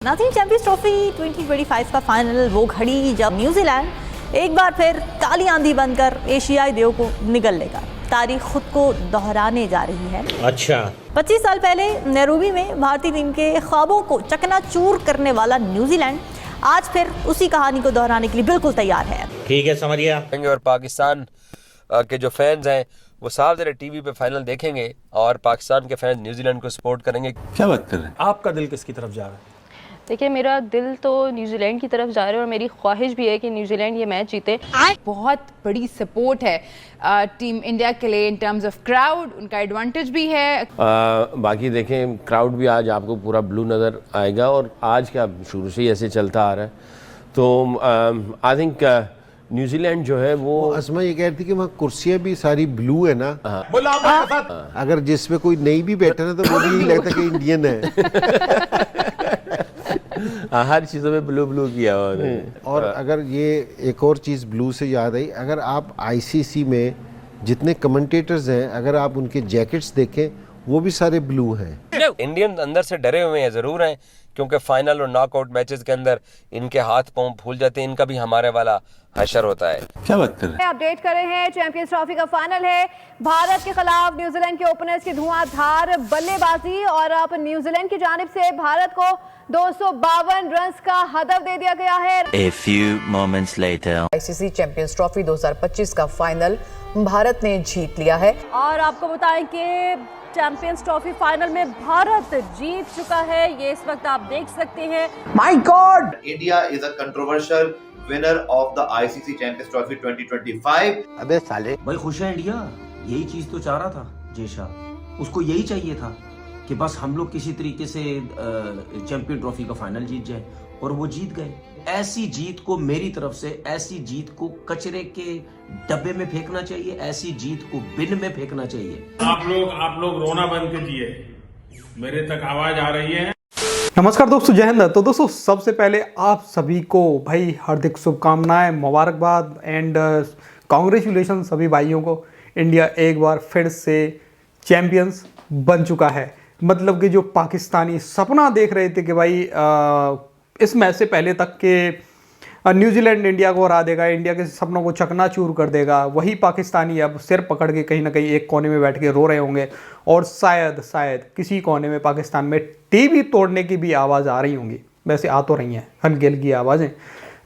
नाज़रीन, champions trophy 2025 का final वो घड़ी जब न्यूजीलैंड एक बार फिर काली आंधी बनकर एशियाई देव को निगल लेगा। तारीख खुद को दोहराने जा रही है। अच्छा, 25 साल पहले नैरोबी में भारतीय टीम के ख्वाबों को चकनाचूर करने वाला न्यूजीलैंड आज फिर उसी कहानी को दोहराने के लिए बिल्कुल तैयार है। ठीक है, समझ गया। और पाकिस्तान के जो फैंस हैं वो साफ ज़रा टीवी पे फाइनल देखेंगे और पाकिस्तान के फैंस न्यूजीलैंड को सपोर्ट करेंगे। क्या बात कर रहे हैं? आपका दिल किसकी तरफ जा रहा है? देखिए, मेरा दिल तो न्यूजीलैंड की तरफ जा रहा है और मेरी ख्वाहिश भी है कि न्यूजीलैंड ये मैच जीते। बहुत बड़ी सपोर्ट है टीम इंडिया के लिए इन टर्म्स ऑफ क्राउड, उनका एडवांटेज भी है। बाकी देखें, क्राउड भी आज आपको पूरा ब्लू नज़र आएगा और आज क्या शुरू से ही ऐसे चलता आ रहा है। तो आई थिंक न्यूजीलैंड जो है वो असमा ये कह रही थी कि वहाँ कुर्सियाँ भी सारी ब्लू है ना। अगर जिसमें कोई नहीं भी बैठा ना तो वो भी यही लगता कि इंडियन है। हर चीज़ों में ब्लू ब्लू किया और अगर ये एक और चीज़ ब्लू से याद आई, अगर आप आईसीसी में जितने कमेंटेटर्स हैं अगर आप उनके जैकेट्स देखें वो भी सारे ब्लू हैं। इंडियन अंदर से डरे हुए हैं ज़रूर हैं, क्योंकि फाइनल और नॉकआउट मैचेस के अंदर इनके हाथ पांव फूल जाते हैं। इनका भी हमारे वाला हशर होता है। क्या बात कर रहे हैं? अपडेट कर रहे हैं, चैंपियंस ट्रॉफी का फाइनल है। भारत के खिलाफ न्यूजीलैंड के ओपनर्स की धुआंधार बल्लेबाजी और अब न्यूजीलैंड की जानिब से भारत को 252 रन का हदफ दे दिया गया है। A few moments later. ICC champions trophy 2025 का फाइनल भारत ने जीत लिया है। और आपको बताएं कि चैंपियंस ट्रॉफी फाइनल में भारत जीत चुका है। ये इस वक्त आप देख सकते हैं। My God! India is a controversial winner of the ICC Champions Trophy 2025. अबे साले, भाई खुश है इंडिया। यही चीज तो चाह रहा था जेशा, उसको यही चाहिए था कि बस हम लोग किसी तरीके से चैंपियन ट्रॉफी का फाइनल जीत जाए और वो जीत गए। ऐसी जीत को मेरी तरफ से, ऐसी जीत को कचरे के डब्बे में फेंकना चाहिए, ऐसी जीत को बिन में फेंकना चाहिए। आप लोग रोना बंद कीजिए, मेरे तक आवाज आ रही है। नमस्कार दोस्तों, जय हिंद। तो दोस्तों, सबसे पहले आप सभी को भाई हार्दिक शुभकामनाएं, मुबारकबाद एंड कांग्रेचुलेशन सभी भाइयों को। इंडिया एक बार फिर से चैंपियंस बन चुका है। मतलब कि जो पाकिस्तानी सपना देख रहे थे कि भाई इस मैच से पहले तक के न्यूजीलैंड इंडिया को हरा देगा, इंडिया के सपनों को चकनाचूर कर देगा, वही पाकिस्तानी अब सिर पकड़ के कहीं ना कहीं एक कोने में बैठ के रो रहे होंगे और शायद किसी कोने में पाकिस्तान में टीवी तोड़ने की भी आवाज़ आ रही होंगी। वैसे आ तो रही हैं हल्की हल्की आवाज़ें।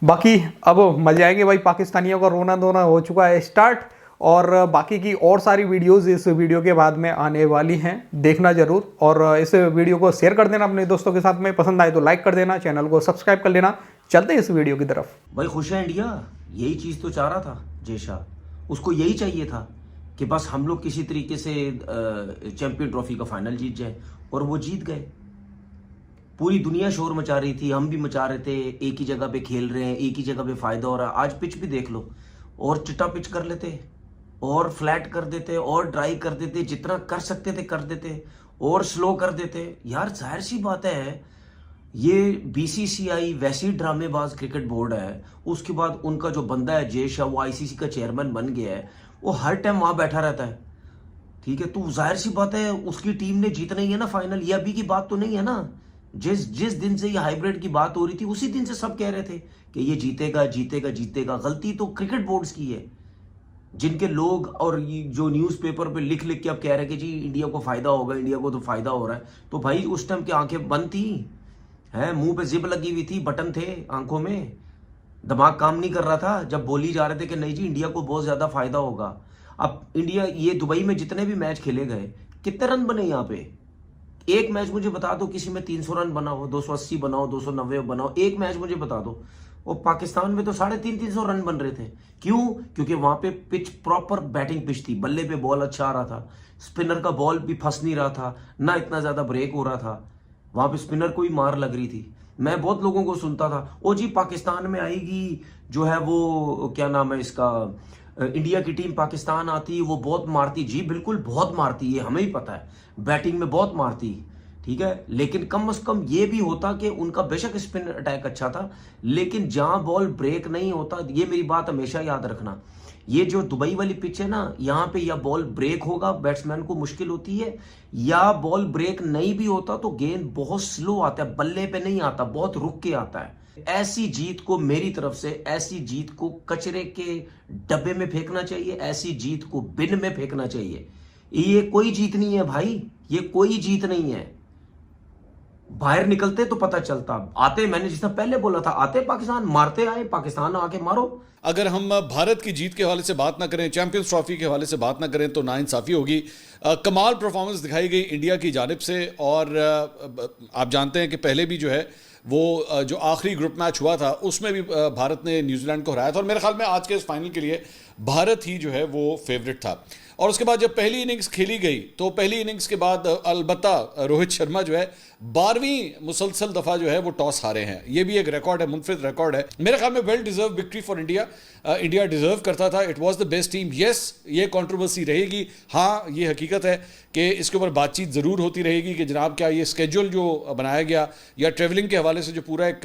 बाकी अब मजे आएंगे भाई, पाकिस्तानियों का रोना धोना हो चुका है स्टार्ट और बाकी की और सारी वीडियोस इस वीडियो के बाद में आने वाली हैं, देखना ज़रूर। और इस वीडियो को शेयर कर देना अपने दोस्तों के साथ में, पसंद आए तो लाइक कर देना, चैनल को सब्सक्राइब कर लेना। चलते हैं इस वीडियो की तरफ। भाई खुश है इंडिया। यही चीज तो चाह रहा था जेशा, उसको यही चाहिए था कि बस हम लोग किसी तरीके से चैंपियन ट्रॉफी का फाइनल जीत जाए और वो जीत गए। पूरी दुनिया शोर मचा रही थी, हम भी मचा रहे थे, एक ही जगह पे खेल रहे हैं, एक ही जगह पे फायदा हो रहा है। आज पिच भी देख लो, और चिट्टा पिच कर लेते और फ्लैट कर देते और ड्राई कर देते, जितना कर सकते थे कर देते और स्लो कर देते। यार जाहिर सी बात है, ये बीसीसीआई वैसी ड्रामेबाज क्रिकेट बोर्ड है। उसके बाद उनका जो बंदा है जेशा, वो आईसीसी का चेयरमैन बन गया है, वो हर टाइम वहां बैठा रहता है। ठीक है, तो जाहिर सी बात है उसकी टीम ने जीतना ही है ना फाइनल। ये अभी की बात तो नहीं है ना। जिस दिन से ये हाइब्रिड की बात हो रही थी उसी दिन से सब कह रहे थे कि ये जीतेगा जीतेगा जीतेगा। गलती तो क्रिकेट बोर्ड्स की है, जिनके लोग और जो न्यूज़पेपर पे लिख लिख के अब कह रहे हैं कि जी इंडिया को फायदा होगा, इंडिया को तो फायदा हो रहा है। तो भाई उस टाइम की आंखें बंद थी हैं, मुंह पे जिप लगी हुई थी, बटन थे आंखों में, दिमाग काम नहीं कर रहा था जब बोली जा रहे थे कि नहीं जी इंडिया को बहुत ज्यादा फायदा होगा। अब इंडिया, ये दुबई में जितने भी मैच खेले गए, कितने रन बने यहाँ पे? एक मैच मुझे बता दो किसी में 300 रन बनाओ, 280 बनाओ, 290 बनाओ, एक मैच मुझे बता दो। और पाकिस्तान में तो 350 रन बन रहे थे। क्यों? क्योंकि वहां पे पिच प्रॉपर बैटिंग पिच थी, बल्ले पे बॉल अच्छा आ रहा था, स्पिनर का बॉल भी फंस नहीं रहा था, ना इतना ज्यादा ब्रेक हो रहा था, वहां पे स्पिनर को ही मार लग रही थी। मैं बहुत लोगों को सुनता था, ओ जी पाकिस्तान में आएगी जो है वो क्या नाम है इसका, इंडिया की टीम पाकिस्तान आती वो बहुत मारती। जी बिल्कुल बहुत मारती, ये हमें ही पता है, बैटिंग में बहुत मारती। ठीक है, लेकिन कम से कम ये भी होता कि उनका बेशक स्पिन अटैक अच्छा था, लेकिन जहां बॉल ब्रेक नहीं होता, ये मेरी बात हमेशा याद रखना, ये जो दुबई वाली पिच है ना, यहाँ पे या बॉल ब्रेक होगा बैट्समैन को मुश्किल होती है, या बॉल ब्रेक नहीं भी होता तो गेंद बहुत स्लो आता है, बल्ले पे नहीं आता, बहुत रुक के आता है। ऐसी जीत को मेरी तरफ से, ऐसी जीत को कचरे के डब्बे में फेंकना चाहिए, ऐसी जीत को बिन में फेंकना चाहिए। ये कोई जीत नहीं है भाई, ये कोई जीत नहीं है। बाहर निकलते तो पता चलता, आते, मैंने जिस तरह पहले बोला था, आते पाकिस्तान, मारते आए पाकिस्तान, आके मारो। अगर हम भारत की जीत के हवाले से बात ना करें, चैंपियंस ट्रॉफी के हवाले से बात ना करें तो नाइंसाफ़ी होगी। कमाल परफॉर्मेंस दिखाई गई इंडिया की जानिब से, और आप जानते हैं कि पहले भी जो है वो जो आखिरी ग्रुप मैच हुआ था उसमें भी भारत ने न्यूजीलैंड को हराया था, और मेरे ख्याल में आज के इस फाइनल के लिए भारत ही जो है वो फेवरेट था। और उसके बाद जब पहली इनिंग्स खेली गई तो पहली इनिंग्स के बाद अलबत्ता रोहित शर्मा जो है 12वीं मुसलसल दफ़ा जो है वो टॉस हारे हैं। ये भी एक रिकॉर्ड है, मुनफरिद रिकॉर्ड है। मेरे ख्याल में well deserve victory for India. India deserve करता था, it was the best team. Yes, ये कंट्रोवर्सी रहेगी, हाँ ये हकीकत है कि इसके ऊपर बातचीत ज़रूर होती रहेगी कि जनाब क्या ये स्केड्यूल जो बनाया गया या ट्रेवलिंग के हवाले से जो पूरा एक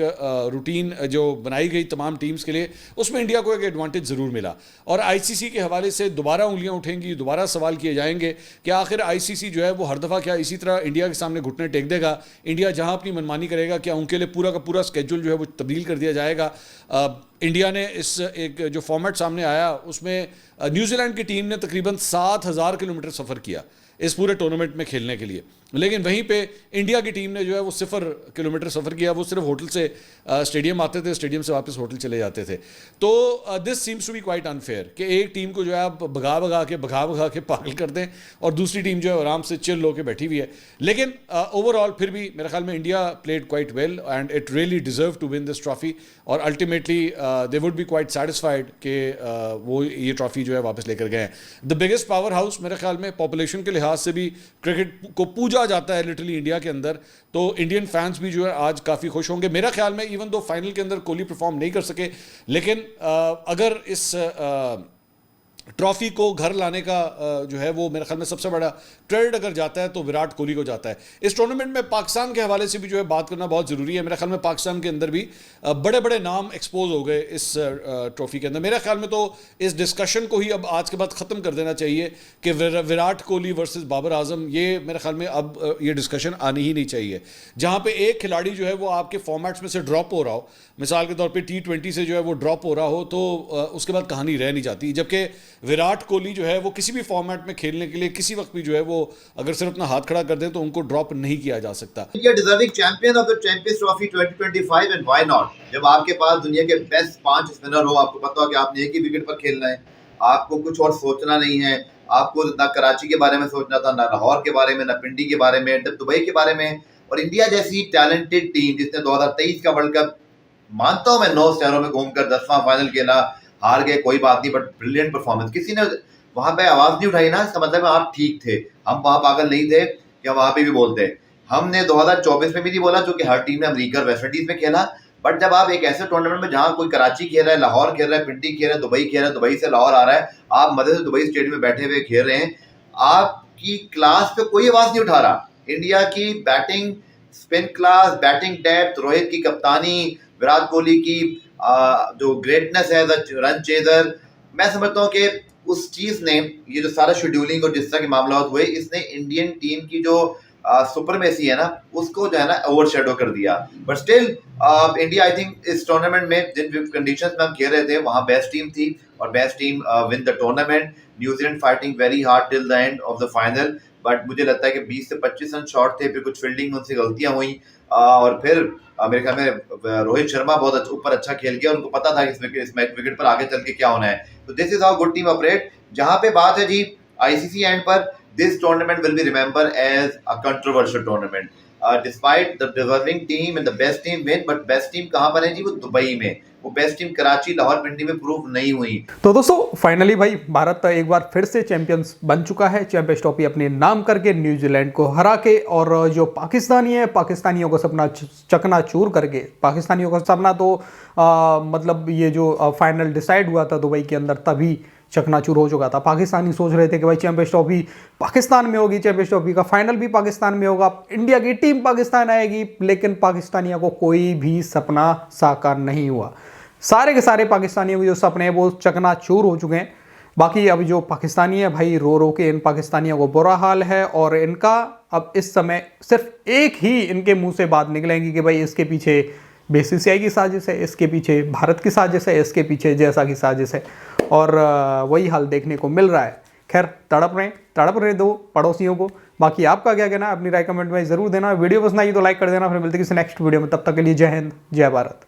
रूटीन जो बनाई गई तमाम टीम्स के लिए, उसमें इंडिया को एक एडवांटेज ज़रूर मिला। और आईसीसी के हवाले से दोबारा उंगलियां उठेंगी, दोबारा सवाल किए जाएंगे कि आखिर आईसीसी जो है वो हर दफ़ा क्या इसी तरह इंडिया के सामने घुटने टेक देगा, इंडिया जहां अपनी मनमानी करेगा क्या उनके लिए पूरा का पूरा स्केड्यूल जो है वो तब्दील कर दिया जाएगा। इंडिया ने इस एक जो फॉर्मेट सामने आया उसमें न्यूजीलैंड की टीम ने तकरीबन 7,000 किलोमीटर सफ़र किया इस पूरे टूर्नामेंट में खेलने के लिए, लेकिन वहीं पे इंडिया की टीम ने जो है वो 0 किलोमीटर सफ़र किया। वो सिर्फ होटल से स्टेडियम आते थे, स्टेडियम से वापस होटल चले जाते थे। तो this seems to be quite unfair कि एक टीम को जो है आप भगा भगा के पागल कर दें और दूसरी टीम जो है आराम से चिल होकर बैठी हुई है। लेकिन ओवरऑल फिर भी मेरे ख्याल में India played quite well and it really deserve to win this trophy, और ultimately they would be quite satisfied कि वो ये ट्रॉफी जो है वापस लेकर गए हैं। द बिगेस्ट पावर हाउस मेरे ख्याल में पॉपुलेशन के लिहाज से भी क्रिकेट को पूजा जाता है लिटरली इंडिया के अंदर, तो इंडियन फैंस भी जो है आज काफ़ी खुश होंगे। मेरा ख्याल में इवन दो फाइनल के अंदर कोहली परफॉर्म नहीं कर सके, लेकिन अगर इस ट्रॉफी को घर लाने का जो है वो मेरे ख्याल में सबसे बड़ा क्रेडिट अगर जाता है तो विराट कोहली को जाता है। इस टूर्नामेंट में पाकिस्तान के हवाले से भी जो है बात करना बहुत ज़रूरी है। मेरे ख्याल में पाकिस्तान के अंदर भी बड़े बड़े नाम एक्सपोज हो गए इस ट्रॉफी के अंदर। मेरे ख्याल में तो इस डिस्कशन को ही अब आज के बाद ख़त्म कर देना चाहिए कि विराट कोहली वर्सेस बाबर आजम, ये मेरे ख्याल में अब ये डिस्कशन आनी ही नहीं चाहिए। जहाँ पे एक खिलाड़ी जो है वो आपके फॉर्मेट्स में से ड्रॉप हो रहा हो, मिसाल के तौर पे T20 से जो है वो ड्रॉप हो रहा हो, तो उसके बाद कहानी रह नहीं जाती। जबकि विराट कोहली जो है वो किसी भी फॉर्मेट में खेलने के लिए किसी वक्त भी जो है वो अगर सिर्फ अपना हाथ खड़ा कर दें तो उनको ड्रॉप नहीं किया जा सकता। India deserving champion of the champions trophy 2025 and why not. जब आपके पास दुनिया के बेस्ट 5 स्पिनर हो, आपको पता हो कि आपने एक ही विकेट पर खेलना है, आपको कुछ और सोचना नहीं है, आपको ना कराची के बारे में सोचना था, ना लाहौर के बारे में, ना पिंडी के बारे में, ना दुबई के बारे में। और इंडिया जैसी टैलेंटेड टीम जिसने 2023 का वर्ल्ड कप, मानता हूं मैं, 9 शहरों में घूमकर 10वां फाइनल खेला, हार गए कोई बात नहीं, बट ब्रिलियंट परफॉर्मेंस। किसी ने वहां पे आवाज नहीं उठाई ना, इसका मतलब आप ठीक थे, हम वहां पागल नहीं थे कि वहां पे भी बोलते। हमने 2024 में भी नहीं बोला, क्योंकि हर टीम ने अमेरिका और वेस्ट इंडीज में खेला। बट जब आप एक ऐसे टूर्नामेंट में जहां कोई कराची खेल रहा है, लाहौर खेल रहा है, पिंडी खेल रहा है, दुबई खेल रहा है, दुबई से लाहौर आ रहा है, आप मजे से दुबई स्टेडियम में बैठे हुए खेल रहे हैं, आपकी क्लास पे कोई आवाज नहीं उठा रहा। इंडिया की batting spin class, batting depth, Rohit की कप्तानी, विराट कोहली की जो ग्रेटनेस है, रन चेजर, मैं समझता हूँ कि उस चीज ने, ये जो सारा शेड्यूलिंग और जिस तरह के मामला हुए, इसने इंडियन टीम की जो सुपरमेसी है ना, उसको जो है ना ओवरशैडो कर दिया। But still India I think इस टूर्नामेंट में जिन कंडीशंस में हम खेल रहे थे वहाँ बेस्ट टीम थी और best team win the tournament. New Zealand fighting very hard till the end of the final, but मुझे लगता है कि 20 से 25 रन शॉर्ट थे, फिर कुछ फील्डिंग में उनसे गलतियां हुई और फिर मेरे ख्याल में रोहित शर्मा बहुत ऊपर अच्छा खेल गया, उनको पता था कि इस विकेट पर आगे चल के क्या होना है। तो this is how good team operate. जहां पे बात है जी आईसीसी एंड पर, this tournament will be remember as a controversial tournament despite the deserving team and the best team win. But best team कहां पर है जी? वो दुबई में। वो बेस्ट टीम कराची, लाहौर, पिंडी में प्रूव नहीं हुई। तो दोस्तों फाइनली भाई भारत एक बार फिर से चैंपियंस बन चुका है, चैंपियंस ट्रॉफी अपने नाम करके न्यूजीलैंड को हरा के, और जो पाकिस्तानी है पाकिस्तानियों का सपना चकनाचूर करके। पाकिस्तानियों का सपना तो मतलब ये जो फाइनल डिसाइड हुआ था दुबई के अंदर, तभी चकनाचूर हो चुका था। पाकिस्तानी सोच रहे थे कि भाई चैंपियंस ट्रॉफी पाकिस्तान में होगी, चैंपियंस ट्रॉफी का फाइनल भी पाकिस्तान में होगा, इंडिया की टीम पाकिस्तान आएगी, लेकिन पाकिस्तानियों को कोई भी सपना साकार नहीं हुआ। सारे के सारे पाकिस्तानियों के जो सपने हैं वो चकनाचूर हो चुके हैं। बाकी अभी जो पाकिस्तानी है भाई, रो रो के इन पाकिस्तानियों को बुरा हाल है, और इनका अब इस समय सिर्फ एक ही इनके मुंह से बात निकलेंगी कि भाई इसके पीछे बीसीसीआई की साजिश है, इसके पीछे भारत की साजिश है, इसके पीछे जैसा की साजिश है, और वही हाल देखने को मिल रहा है। खैर तड़प रहे दो पड़ोसियों को। बाकी आपका क्या कहना है, अपनी राय कमेंट में ज़रूर देना। वीडियो पसंद आई तो लाइक कर देना। फिर मिलते किसी नेक्स्ट वीडियो में, तब तक के लिए जय हिंद, जय भारत।